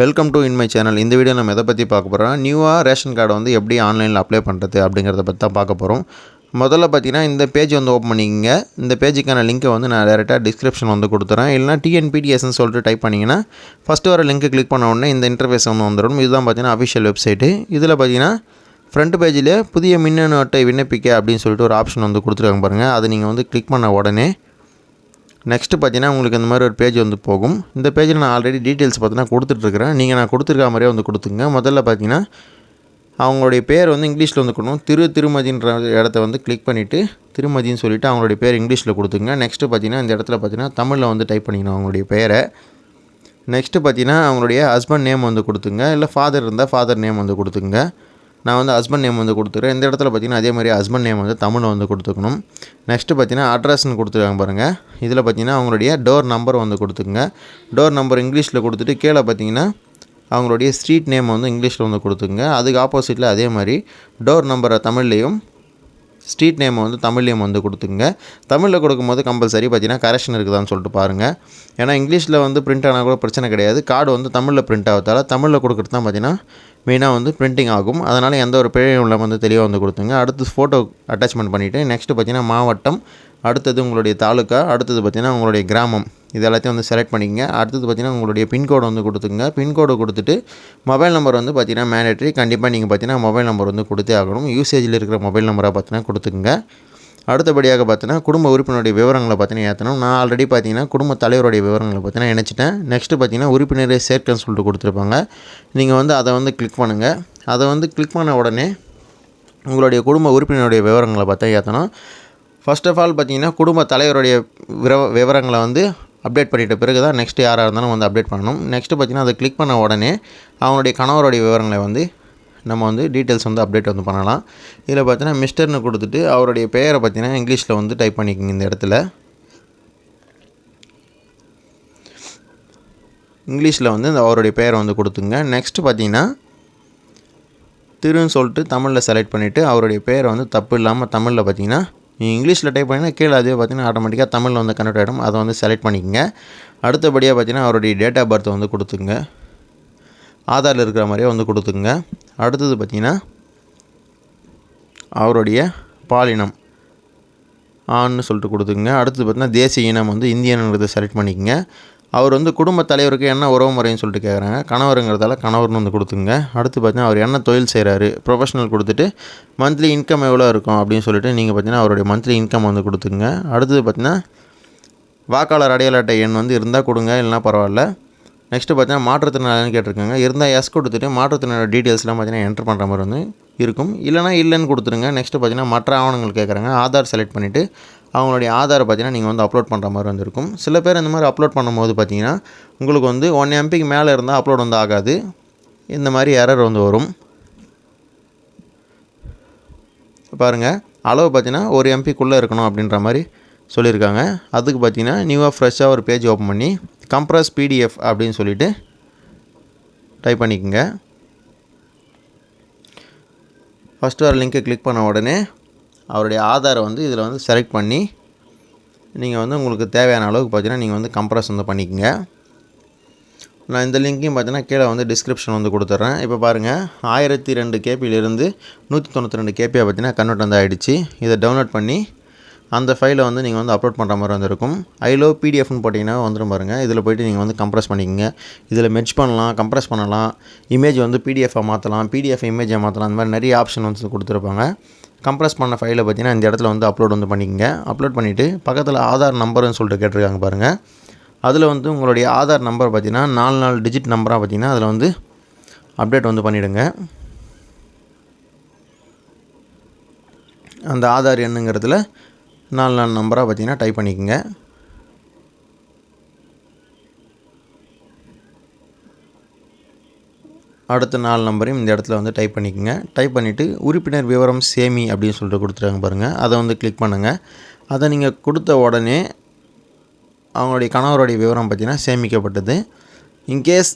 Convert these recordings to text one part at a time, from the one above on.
Welcome to in my channel. இந்த video நம்ம எதை பற்றி பார்க்க போகிறோம், நியூவாக ரேஷன் கார்டை வந்து எப்படி ஆன்லைனில் அப்ளை பண்ணுறது அப்படிங்கிறத பற்றி தான் பார்க்க போகிறோம். முதல்ல பார்த்தீங்கன்னா இந்த பேஜ் வந்து ஓப்பன் பண்ணிக்கங்க. இந்த பேஜுக்கான லிங்க்கை வந்து நான் டேரெக்டாக டிஸ்கிரிப்ஷன் வந்து கொடுத்துறேன். இல்லைனா டிஎன்பிடிஎஸ்ன்னு சொல்லிட்டு டைப் பண்ணிங்கன்னா ஃபஸ்ட்டு வர லிங்க்கை கிளிக் பண்ண உடனே இந்த இன்டர்ஃபேஸ் வந்து வந்துடும். இதுதான் பார்த்தீங்கன்னா அஃபிஷியல் வெப்சைட்டு. இதில் பார்த்தீங்கன்னா ஃப்ரண்ட் பேஜில் புதிய மின்னணு அட்டை விண்ணப்பிக்க அப்படின்னு சொல்லிட்டு ஒரு ஆப்ஷன் வந்து கொடுத்துருக்காங்க பாருங்கள். அதை நீங்கள் வந்து கிளிக் பண்ண உடனே நெக்ஸ்ட்டு பார்த்தீங்கன்னா உங்களுக்கு இந்த மாதிரி ஒரு பேஜ் வந்து போகும். இந்த பேஜில் நான் ஆல்ரெடி டீட்டெயில்ஸ் பார்த்தீங்கன்னா கொடுத்துட்ருக்கிறேன். நீங்கள் நான் கொடுத்துருக்க மாதிரியே வந்து கொடுத்துங்க. முதல்ல பார்த்தீங்கன்னா அவங்களுடைய பேர் வந்து இங்கிலீஷில் வந்து கொடுக்கணும். திருமதின்ற இடத்த வந்து கிளிக் பண்ணிவிட்டு திருமதின்னு சொல்லிவிட்டு அவங்களுடைய பேர் இங்கிலீஷில் கொடுத்துங்க. நெக்ஸ்ட்டு பார்த்தீங்கன்னா இந்த இடத்துல பார்த்தீங்கன்னா தமிழில் வந்து டைப் பண்ணிக்கணும் அவங்களுடைய பேரை. நெக்ஸ்ட்டு பார்த்தீங்கன்னா அவங்களுடைய ஹஸ்பண்ட் நேம் வந்து கொடுத்துங்க. இல்லை ஃபாதர் இருந்தால் ஃபாதர் நேம் வந்து கொடுத்துங்க. நான் வந்து ஹஸ்பண்ட் நேம் வந்து கொடுத்துக்கிறேன். இந்த இடத்துல பார்த்தீங்கன்னா அதே மாதிரி ஹஸ்பண்ட் நேம் வந்து தமிழில் வந்து கொடுத்துக்கணும். நெக்ஸ்ட்டு பார்த்தீங்கன்னா அட்ரஸ்ன்னு கொடுத்துருக்காங்க பாருங்கள். இதில் பார்த்தீங்கன்னா அவங்களுடைய டோர் நம்பர் வந்து கொடுத்துங்க. டோர் நம்பர் இங்கிலீஷில் கொடுத்துட்டு கீழே பார்த்தீங்கன்னா அவங்களுடைய ஸ்ட்ரீட் நேம் வந்து இங்கிலீஷில் வந்து கொடுத்துங்க. அதுக்கு ஆப்போசிட்டில் அதே மாதிரி டோர் நம்பரை தமிழ்லேயும் ஸ்ட்ரீட் நேம் வந்து தமிழ்லேயும் வந்து கொடுத்துங்க. தமிழில் கொடுக்கும்போது கம்பல்சரி பார்த்தீங்கன்னா கரெக்ஷன் இருக்குதான்னு சொல்லிட்டு பாருங்கள். ஏன்னா இங்கிலீஷில் வந்து பிரிண்ட் ஆனால் கூட பிரச்சனை கிடையாது. கார்டு வந்து தமிழில் பிரிண்ட் ஆகிறதால தமிழில் கொடுக்குறது தான் பார்த்தீங்கன்னா மெயினாக வந்து பிரிண்டிங் ஆகும். அதனால் எந்த ஒரு பிழையும் இல்லாமல் வந்து தெளிவாக வந்து கொடுத்துங்க. அடுத்து ஃபோட்டோ அட்டாச்மெண்ட் பண்ணிவிட்டு நெக்ஸ்ட்டு பார்த்தீங்கன்னா மாவட்டம், அடுத்தது உங்களுடைய தாலுக்கா, அடுத்தது பார்த்தீங்கன்னா உங்களுடைய கிராமம், இது எல்லாத்தையும் வந்து செலக்ட் பண்ணிக்கங்க. அடுத்தது பார்த்தீங்கன்னா உங்களுடைய பின்கோடு வந்து கொடுத்துங்க. பின்கோடு கொடுத்துட்டு மொபைல் நம்பர் வந்து பார்த்தீங்கன்னா மேண்டேட்ரி, கண்டிப்பாக நீங்கள் பார்த்தீங்கன்னா மொபைல் நம்பர் வந்து கொடுத்தே ஆகணும். யூசேஜில் இருக்கிற மொபைல் நம்பராக பார்த்தீங்கன்னா கொடுத்துங்க. அடுத்தபடியாக பார்த்தீங்கன்னா குடும்ப உறுப்பினருடைய விவரங்களை பார்த்தீங்கன்னா ஏற்றணும். நான் ஆல்ரெடி பார்த்தீங்கன்னா குடும்ப தலைவருடைய விவரங்களை பார்த்தீங்கன்னா இணைச்சிட்டேன். நெக்ஸ்ட்டு பார்த்தீங்கன்னா உறுப்பினரை சேர்க்கன்னு சொல்லிட்டு கொடுத்துருப்பாங்க. நீங்கள் வந்து அதை வந்து கிளிக் பண்ணுங்கள். அதை வந்து கிளிக் பண்ண உடனே உங்களுடைய குடும்ப உறுப்பினருடைய விவரங்களை பார்த்தா ஏற்றணும். ஃபர்ஸ்ட் ஆஃப் ஆல் பார்த்தீங்கன்னா குடும்ப தலைவருடைய விவரங்களை வந்து அப்டேட் பண்ணிட்ட பிறகு தான் நெக்ஸ்ட்டு யாராக இருந்தாலும் வந்து அப்டேட் பண்ணணும். நெக்ஸ்ட்டு பார்த்தீங்கன்னா அதை கிளிக் பண்ண உடனே அவங்களுடைய கணவருடைய விவரங்களை வந்து நம்ம வந்து டீட்டெயில்ஸ் வந்து அப்டேட் வந்து பண்ணலாம். இதில் பார்த்தீங்கன்னா மிஸ்டர்னு கொடுத்துட்டு அவருடைய பெயரை பார்த்தீங்கன்னா இங்கிலீஷில் வந்து டைப் பண்ணிக்கோங்க. இந்த இடத்துல இங்கிலீஷில் வந்து அவருடைய பெயரை வந்து கொடுத்துங்க. நெக்ஸ்ட்டு பார்த்தீங்கன்னா திருன்னு சொல்லிட்டு தமிழில் செலக்ட் பண்ணிவிட்டு அவருடைய பெயரை வந்து தப்பு இல்லாமல் தமிழில் பார்த்தீங்கன்னா இங்கிலீஷில் டைப் பண்ணிங்கன்னா கீழே அதே பார்த்தீங்கன்னா ஆட்டோமேட்டிக்காக தமிழில் வந்து கன்வெர்ட் ஆகிடும். அதை வந்து செலக்ட் பண்ணிக்கங்க. அடுத்தபடியாக பார்த்தீங்கன்னா அவருடைய டேட் ஆஃப் பர்த் வந்து கொடுத்துங்க. ஆதாரில் இருக்கிற மாதிரியே வந்து கொடுத்துங்க. அடுத்தது பார்த்திங்கன்னா அவருடைய பாலினம் ஆன்னு சொல்லிட்டு கொடுத்துங்க. அடுத்தது பார்த்திங்கன்னா தேசிய இனம் வந்து இந்தியனுங்கிறத செலக்ட் பண்ணிக்கங்க. அவர் வந்து குடும்ப தலைவருக்கு என்ன உறவு முறைன்னு சொல்லிட்டு கேட்குறாங்க. கணவருங்கிறதால கணவர்னு வந்து கொடுத்துங்க. அடுத்து பார்த்தீங்கன்னா அவர் என்ன தொழில் செய்கிறாரு, ப்ரொஃபஷனல் கொடுத்துட்டு மந்த்லி இன்கம் எவ்வளோ இருக்கும் அப்படின்னு சொல்லிட்டு நீங்கள் பார்த்தீங்கன்னா அவருடைய மந்த்லி இன்கம் வந்து கொடுத்துங்க. அடுத்தது பார்த்தீங்கன்னா வாக்காளர் அடையாள அட்டை எண் வந்து இருந்தால் கொடுங்க, இல்லைனா பரவாயில்ல. நெக்ஸ்ட்டு பார்த்தீங்கன்னா மாற்றுத்திறனாளின்னு கேட்டிருக்காங்க. இருந்தால் எஸ் கொடுத்துட்டு மாற்றுத்திறனாளி டீட்டெயில்ஸ்லாம் பார்த்தீங்கன்னா என்ட்ரு பண்ணுற மாதிரி வந்து இருக்கும். இல்லைனா இல்லைன்னு கொடுத்துருங்க. நெக்ஸ்ட்டு பார்த்தீங்கன்னா மற்ற ஆவணங்கள் கேட்குறாங்க. ஆதார் செலக்ட் பண்ணிவிட்டு அவங்களுடைய ஆதாரை பார்த்தீங்கன்னா நீங்கள் வந்து அப்லோட் பண்ணுற மாதிரி வந்து இருக்கும். சில பேர் இந்த மாதிரி அப்லோட் பண்ணும்போது பார்த்தீங்கன்னா உங்களுக்கு வந்து 1 MBக்கு மேலே இருந்தால் அப்லோட் வந்து ஆகாது. இந்த மாதிரி எரர் வந்து வரும். பாருங்கள், அளவு பார்த்தீங்கன்னா 1 MBக்குள்ளே இருக்கணும் அப்படின்ற மாதிரி சொல்லியிருக்காங்க. அதுக்கு பார்த்தீங்கன்னா நியூவாக ஃப்ரெஷ்ஷாக ஒரு பேஜ் ஓப்பன் பண்ணி கம்ப்ரஸ் PDF அப்படின்னு சொல்லிவிட்டு டைப் பண்ணிக்கோங்க. ஃபஸ்ட்டு வர லிங்க்கை கிளிக் பண்ண உடனே அவருடைய ஆதாரை வந்து இதில் வந்து செலக்ட் பண்ணி நீங்கள் வந்து உங்களுக்கு தேவையான அளவுக்கு பார்த்தீங்கன்னா நீங்கள் வந்து கம்ப்ரஸ் வந்து பண்ணிக்கோங்க. நான் இந்த லிங்க்கையும் பார்த்தீங்கன்னா கீழே வந்து டிஸ்கிரிப்ஷன் வந்து கொடுத்துட்றேன். இப்போ பாருங்கள், 1002 KBயிலிருந்து 192 KB பார்த்தீங்கன்னா கன்வெர்ட் வந்து ஆகிடுச்சு. இதை டவுன்லோட் பண்ணி அந்த ஃபைலை வந்து நீங்கள் வந்து அப்லோட் பண்ணுற மாதிரி வந்துருக்கும். ஐலோ PDFன்னு போட்டிங்கன்னா வந்துடும் பாருங்கள். இதில் போய்ட்டு நீங்கள் வந்து கம்ப்ரஸ் பண்ணிக்கோங்க. இதில் மெர்ஜ் பண்ணலாம், கம்ப்ரஸ் பண்ணலாம், இமேஜ் வந்து PDF-ஆக மாற்றலாம், PDF இமேஜை மாற்றலாம். அந்த மாதிரி நிறைய ஆப்ஷன் வந்து கொடுத்துருப்பாங்க. கம்ப்ரஸ் பண்ண ஃபைலை பார்த்தீங்கன்னா இந்த இடத்துல வந்து அப்லோட் வந்து பண்ணிக்கோங்க. அப்லோட் பண்ணிவிட்டு பக்கத்தில் ஆதார் நம்பர்னு சொல்லிட்டு கேட்டிருக்காங்க பாருங்கள். அதில் வந்து உங்களுடைய ஆதார் நம்பர் பார்த்தீங்கன்னா 4 டிஜிட் நம்பராக பார்த்தீங்கன்னா அதில் வந்து அப்டேட் வந்து பண்ணிவிடுங்க. அந்த ஆதார் எண்ணுங்கிறதுல 4 நம்பராக பார்த்தீங்கன்னா டைப் பண்ணிக்கோங்க. அடுத்த 4 நம்பரையும் இந்த இடத்துல வந்து டைப் பண்ணிக்கோங்க. டைப் பண்ணிவிட்டு உறுப்பினர் விவரம் சேமி அப்படின்னு சொல்லிட்டு கொடுத்துருக்காங்க பாருங்கள். அதை வந்து கிளிக் பண்ணுங்கள். அதை நீங்கள் கொடுத்த உடனே அவங்களுடைய கணவருடைய விவரம் பார்த்தீங்கன்னா சேமிக்கப்பட்டது. இன்கேஸ்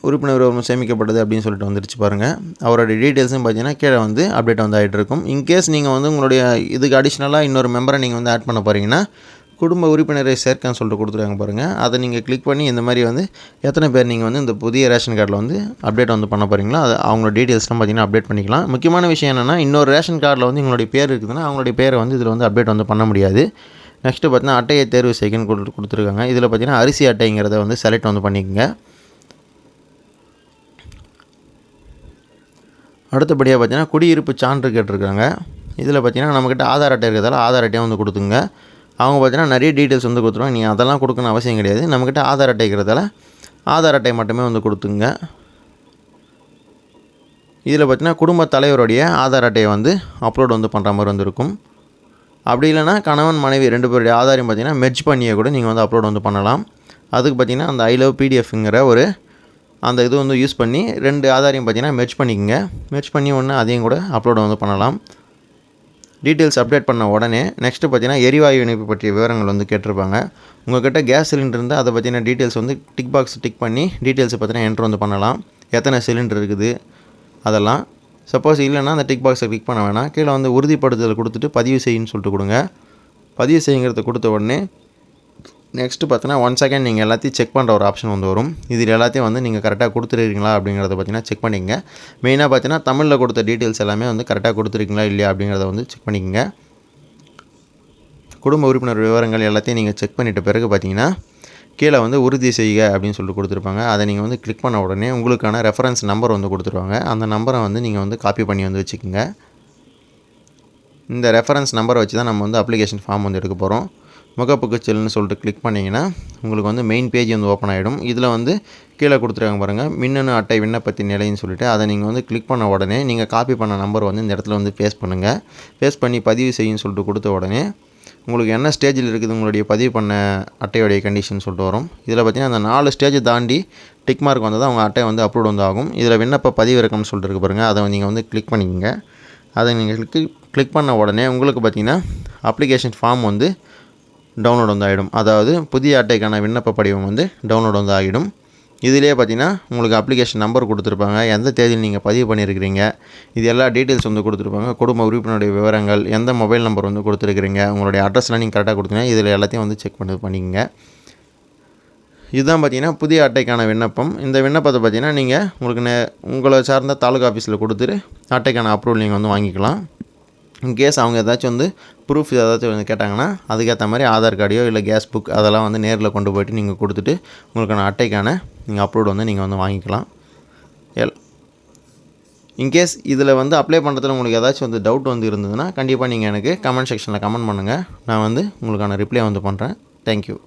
உறுப்பினர் விவரம் சேமிக்கப்பட்டது அப்படின்னு சொல்லிட்டு வந்துடுச்சு பாருங்கள். அவருடைய டீட்டெயில்ஸும் பார்த்தீங்கன்னா கீழே வந்து அப்டேட் வந்து ஆகிட்டு இருக்கும். இன்கேஸ் நீங்கள் வந்து உங்களுடைய இதுக்கு அடிஷ்னலாக இன்னொரு மெம்பரை நீங்கள் வந்து ஆட் பண்ண போகிறீங்கன்னா குடும்ப உறுப்பினரை சேர்க்கன்னு சொல்லிட்டு கொடுத்துருக்காங்க பாருங்கள். அதை நீங்கள் கிளிக் பண்ணி இந்த மாதிரி வந்து எத்தனை பேர் நீங்கள் வந்து இந்த புதிய ரேஷன் கார்டில் வந்து அப்டேட் வந்து பண்ண போகிறீங்களோ அது அவங்களோட டீட்டெயில்ஸ்லாம் பார்த்தீங்கன்னா அப்டேட் பண்ணிக்கலாம். முக்கியமான விஷயம் என்னென்னா, இன்னொரு ரேஷன் கார்டில் வந்து உங்களுடைய பேர் இருக்குதுன்னா அவங்களுடைய பேரை வந்து இதில் வந்து அப்டேட் வந்து பண்ண முடியாது. நெக்ஸ்ட்டு பார்த்தீங்கன்னா அட்டையை தேர்வு செய்யன்னு கொடுத்துருக்காங்க. இதில் பார்த்தீங்கன்னா அரிசி அட்டைங்கிறத வந்து செலக்ட் வந்து பண்ணிக்கோங்க. அடுத்தபடியாக பார்த்தீங்கன்னா குடியிருப்பு சான்று கேட்டிருக்காங்க. இதில் பார்த்தீங்கன்னா நம்மக்கிட்ட ஆதார் அட்டை இருக்கிறதால ஆதார் அட்டையை வந்து கொடுத்துங்க. அவங்க பார்த்தீங்கன்னா நிறைய டீட்டெயில்ஸ் வந்து கொடுத்துருவாங்க. நீங்கள் அதெல்லாம் கொடுக்கணும் அவசியம் கிடையாது. நம்மக்கிட்ட ஆதார் அட்டை இருக்கிறதால ஆதார் அட்டை மட்டுமே வந்து கொடுத்துங்க. இதில் பார்த்தீங்கன்னா குடும்ப தலைவருடைய ஆதார் அட்டையை வந்து அப்லோட் வந்து பண்ணுற மாதிரி வந்து இருக்கும். அப்படி இல்லைனா கணவன் மனைவி 2 பேருடைய ஆதாரையும் பார்த்தீங்கன்னா மெர்ஜ் பண்ணியே கூட நீங்கள் வந்து அப்லோட் வந்து பண்ணலாம். அதுக்கு பார்த்தீங்கன்னா அந்த ஐ லவ் பிடிஎஃப்ங்கிற ஒரு அந்த இது வந்து யூஸ் பண்ணி 2 ஆதாரையும் பார்த்தீங்கன்னா மெர்ஜ் பண்ணிக்கோங்க. மெர்ஜ் பண்ணி ஒன்று அதையும் கூட அப்லோட் வந்து பண்ணலாம். டீட்டெயில்ஸ் அப்டேட் பண்ண உடனே நெக்ஸ்ட்டு பார்த்தீங்கன்னா எரிவாயு இணைப்பு பற்றிய விவரங்கள் வந்து கேட்டிருப்பாங்க. உங்கள்கிட்ட கேஸ் சிலிண்டர் இருந்தால் அதை பற்றின டீட்டெயில்ஸ் வந்து டிக் பாக்ஸ் டிக் பண்ணி டீட்டெயில்ஸை பார்த்தீங்கன்னா என்ட்ரு வந்து பண்ணலாம். எத்தனை சிலிண்டர் இருக்குது அதெல்லாம். சப்போஸ் இல்லைன்னா அந்த டிக் பாக்ஸை கிளிக் பண்ண வேணாம். கீழே வந்து உறுதிப்படுத்துதல் கொடுத்துட்டு பதிவு செய்யுன்னு சொல்லிட்டு கொடுங்க. பதிவு செய்யுங்கிறத கொடுத்த உடனே நெக்ஸ்ட்டு பார்த்தீங்கன்னா 1 செகண்ட் நீங்கள் எல்லாத்தையும் செக் பண்ணுற ஒரு ஆப்ஷன் வந்து வரும். இதில் எல்லாத்தையும் வந்து நீங்கள் கரெக்டாக கொடுத்துருக்கீங்களா அப்படிங்கிறத பார்த்தீங்கன்னா செக் பண்ணிக்கங்க. மெயினாக பார்த்தீங்கன்னா தமிழில் கொடுத்த டீட்டெயில்ஸ் எல்லாமே வந்து கரெக்டாக கொடுத்துருக்கீங்களா இல்லையா அப்படிங்கிறத வந்து செக் பண்ணிக்கங்க. குடும்ப உறுப்பினர் விவரங்கள் எல்லாத்தையும் நீங்கள் செக் பண்ணிட்ட பிறகு பார்த்தீங்கன்னா கீழே வந்து உறுதி செய்க அப்படின்னு சொல்லிட்டு கொடுத்துருப்பாங்க. அதை நீங்கள் வந்து கிளிக் பண்ண உடனே உங்களுக்கான ரெஃபரன்ஸ் நம்பர் வந்து கொடுத்துருவாங்க. அந்த நம்பரை வந்து நீங்கள் வந்து காப்பி பண்ணி வந்து வச்சுக்கோங்க. இந்த ரெஃபரன்ஸ் நம்பரை வச்சு தான் நம்ம வந்து அப்ளிகேஷன் ஃபார்ம் வந்து எடுக்க போகிறோம். முகப்புக்கு செல்லுன்னு சொல்லிட்டு கிளிக் பண்ணிங்கன்னா உங்களுக்கு வந்து மெயின் பேஜ் வந்து ஓப்பன் ஆகிடும். இதில் வந்து கீழே கொடுத்துருக்காங்க பாருங்கள், மின்னணு அட்டை விண்ணப்பத்தின் நிலைன்னு சொல்லிட்டு அதை நீங்கள் வந்து கிளிக் பண்ண உடனே நீங்கள் காப்பி பண்ண நம்பர் வந்து இந்த இடத்துல வந்து பேஸ்ட் பண்ணுங்கள். பேஸ்ட் பண்ணி பதிவு செய்யுன்னு சொல்லிட்டு கொடுத்த உடனே உங்களுக்கு என்ன ஸ்டேஜில் இருக்குது உங்களுடைய பதிவு பண்ண அட்டையுடைய கண்டிஷன் சொல்லிட்டு வரும். இதில் பார்த்தீங்கன்னா அந்த 4 ஸ்டேஜ் தாண்டி டிக் மார்க் வந்தால் தான் உங்கள் அட்டை வந்து அப்லோட் வந்து ஆகும். இதில் விண்ணப்ப பதிவிறக்கம்னு சொல்லிட்டு இருக்கு பாருங்கள், அதை நீங்கள் வந்து கிளிக் பண்ணிக்கங்க. அதை நீங்கள் கிளிக் பண்ண உடனே உங்களுக்கு பார்த்தீங்கன்னா அப்ளிகேஷன் ஃபார்ம் வந்து டவுன்லோட் வந்து ஆகிடும். அதாவது புதிய அட்டைக்கான விண்ணப்ப படிவம் வந்து டவுன்லோட் வந்து ஆகிடும். இதிலே பார்த்தீங்கன்னா உங்களுக்கு அப்ளிகேஷன் நம்பர் கொடுத்துருப்பாங்க, எந்த தேதியில் நீங்கள் பதிவு பண்ணியிருக்கிறீங்க, இது எல்லா டீட்டெயில்ஸ் வந்து கொடுத்துருப்பாங்க. குடும்ப உறுப்பினருடைய விவரங்கள், எந்த மொபைல் நம்பர் வந்து கொடுத்துருக்கிறீங்க, உங்களுடைய அட்ரஸ்லாம் நீங்கள் கரெக்டாக கொடுத்தீங்கன்னா இதில் எல்லாத்தையும் வந்து செக் பண்ணிக்கங்க. இதுதான் பார்த்தீங்கன்னா புதிய அட்டைக்கான விண்ணப்பம். இந்த விண்ணப்பத்தை பார்த்தீங்கன்னா நீங்கள் உங்களை சார்ந்த தாலுகா ஆஃபீஸில் கொடுத்துட்டு அட்டைக்கான அப்ரூவல் நீங்கள் வந்து வாங்கிக்கலாம். இன்கேஸ் அவங்க ஏதாச்சும் வந்து ப்ரூஃப் ஏதாச்சும் வந்து கேட்டாங்கன்னா அதுக்கேற்ற மாதிரி ஆதார் கார்டையோ இல்லை கேஸ் புக் அதெல்லாம் வந்து நேரில் கொண்டு போய்ட்டு நீங்கள் கொடுத்துட்டு உங்களுக்கான அட்டைக்கான நீங்கள் அப்லோட் வந்து நீங்கள் வந்து வாங்கிக்கலாம். இன்கேஸ் இதில் வந்து அப்ளை பண்ணுறதுல உங்களுக்கு ஏதாச்சும் வந்து டவுட் வந்து இருந்ததுன்னா கண்டிப்பாக நீங்கள் எனக்கு கமெண்ட் செக்ஷனில் கமெண்ட் பண்ணுங்கள். நான் வந்து உங்களுக்கான ரிப்ளை வந்து பண்ணுறேன். தேங்க்யூ.